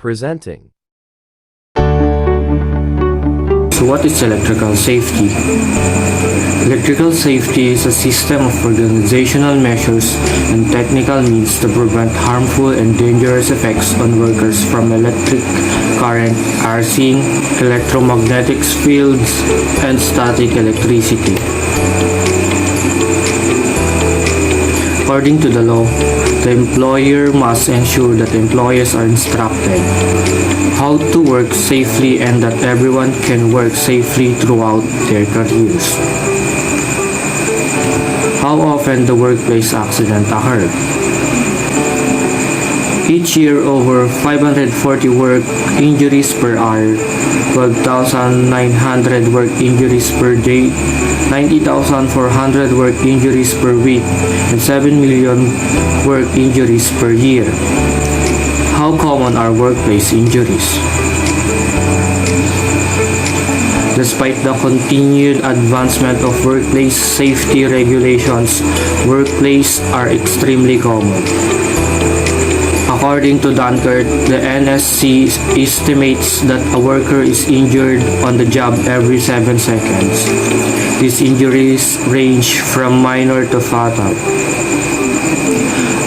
Presenting. So what is electrical safety? Electrical safety is a system of organizational measures and technical means to prevent harmful and dangerous effects on workers from electric current, arcing, electromagnetic fields, and static electricity. According to the law, the employer must ensure that employees are instructed how to work safely and that everyone can work safely throughout their careers. How often the workplace accident occur? Each year, over 540 work injuries per hour, 12,900 work injuries per day, 90,400 work injuries per week, and 7 million work injuries per year. How common are workplace injuries? Despite the continued advancement of workplace safety regulations, workplaces are extremely common. According to Dunkert, the NSC estimates that a worker is injured on the job every 7 seconds. These injuries range from minor to fatal.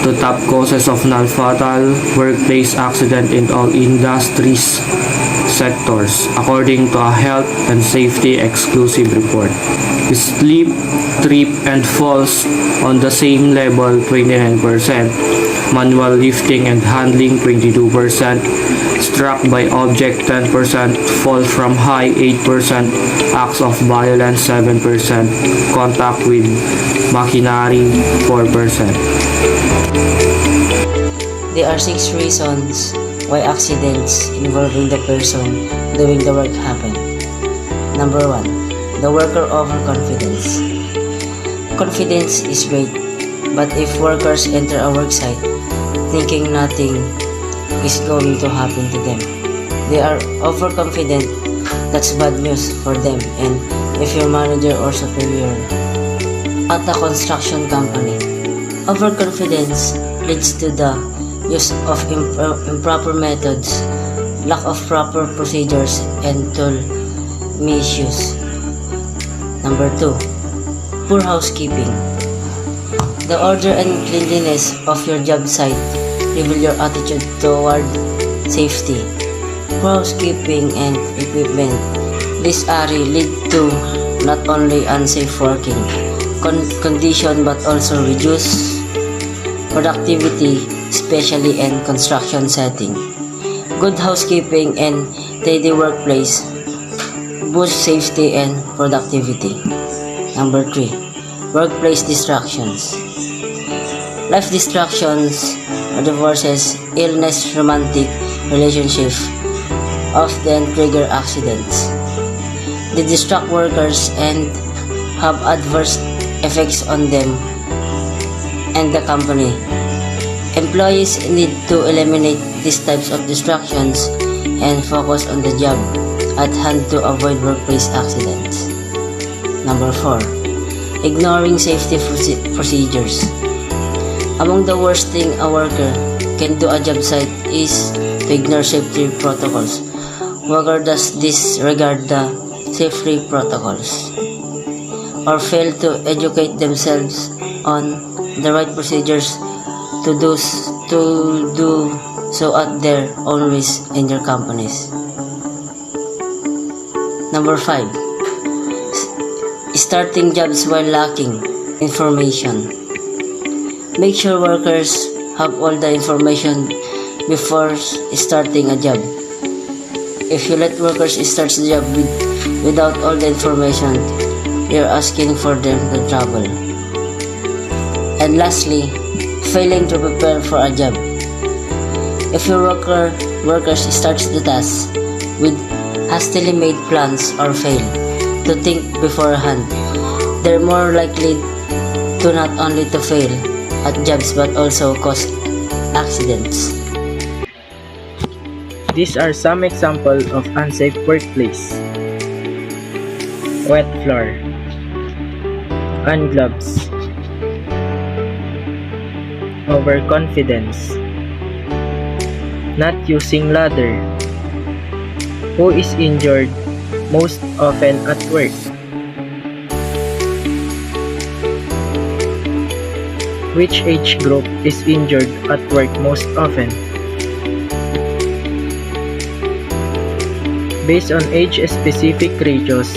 The top causes of non-fatal workplace accident in all industries sectors, according to a health and safety exclusive report. Sleep, trip, and falls on the same level 29%, manual lifting and handling 22%, struck by object 10%, fall from height 8%, acts of violence 7%, contact with machinery 4%. There are 6 reasons why accidents involving the person doing the work happen. Number 1. The worker overconfidence. Confidence is great, but if workers enter a work site thinking nothing is going to happen to them, they are overconfident. That's bad news for them. And if your manager or superior at a construction company, overconfidence leads to the use of improper methods, lack of proper procedures, and tool misuse. Number 2. Poor housekeeping. The order and cleanliness of your job site reveal your attitude toward safety. Poor housekeeping and equipment. This area lead to not only unsafe working condition but also reduce productivity, especially in construction setting. Good housekeeping and tidy workplace boost safety and productivity. Number 3. Workplace distractions. Life distractions, divorces, illness, romantic relationship often trigger accidents. They distract workers and have adverse effects on them and the company. Employees need to eliminate these types of distractions and focus on the job at hand to avoid workplace accidents. Number 4. Ignoring safety procedures. Among the worst thing a worker can do at job site is to ignore safety protocols. Worker does disregard the safety protocols or fail to educate themselves on the right procedures to do so at their own risk in their companies. Number 5. Starting jobs while lacking information. Make sure workers have all the information before starting a job. If you let workers start the job without all the information, you're asking for them the trouble. And lastly, failing to prepare for a job. If your workers starts the task with hastily made plans or fail to think beforehand, they're more likely to not only to fail at jobs but also cause accidents. These are some examples of unsafe workplace. Wet floor, ungloves, overconfidence, Not using ladder. Who is injured most often at work? Which age group is injured at work most often? Based on age-specific ratios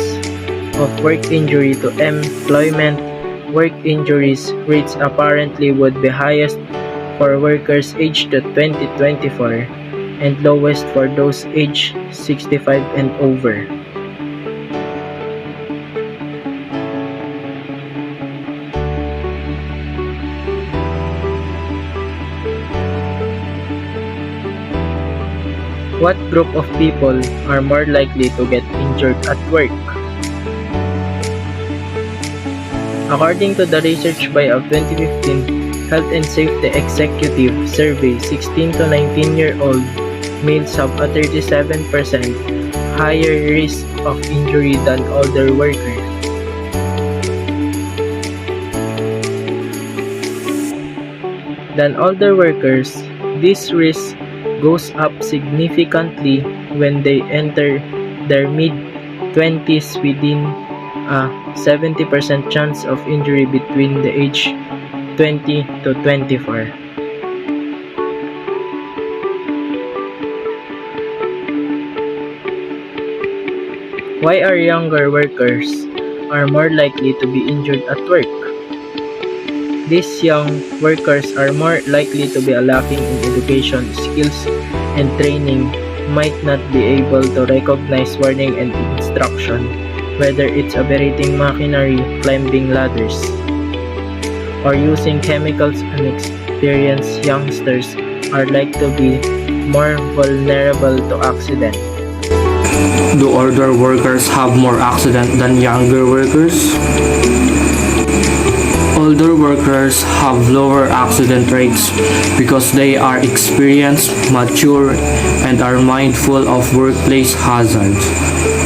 of work injury to employment, work injuries rates apparently would be highest for workers aged to 20-24 and lowest for those aged 65 and over. What group of people are more likely to get injured at work? According to the research by a 2015 Health and Safety Executive Survey, 16 to 19-year-old males have a 37% higher risk of injury than older workers. This risk goes up significantly when they enter their mid-20s, within a 70% chance of injury between the age 20 to 24. Why are younger workers are more likely to be injured at work? These young workers are more likely to be lacking in education, skills, and training, might not be able to recognize warning and instruction, whether it's operating machinery, climbing ladders, or using chemicals. Inexperienced youngsters are likely to be more vulnerable to accident. Do older workers have more accident than younger workers? Older workers have lower accident rates because they are experienced, mature, and are mindful of workplace hazards.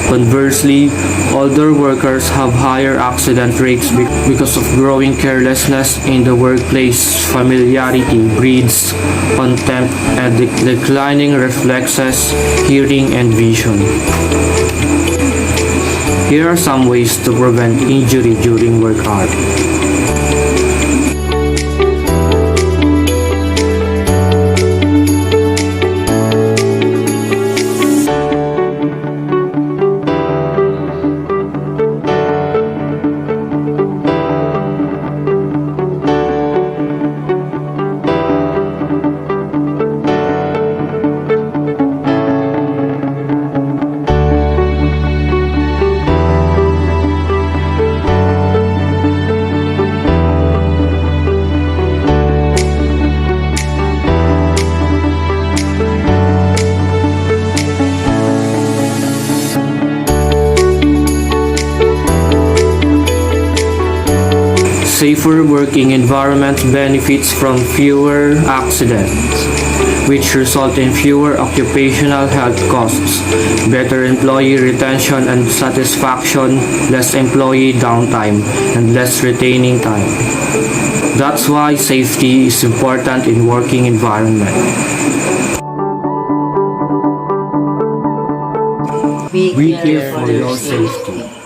Conversely, older workers have higher accident rates because of growing carelessness in the workplace. Familiarity breeds contempt and declining reflexes, hearing, and vision. Here are some ways to prevent injury during work hours. Safer working environments benefits from fewer accidents, which result in fewer occupational health costs, better employee retention and satisfaction, less employee downtime, and less retaining time. That's why safety is important in working environment. We We care for your safety.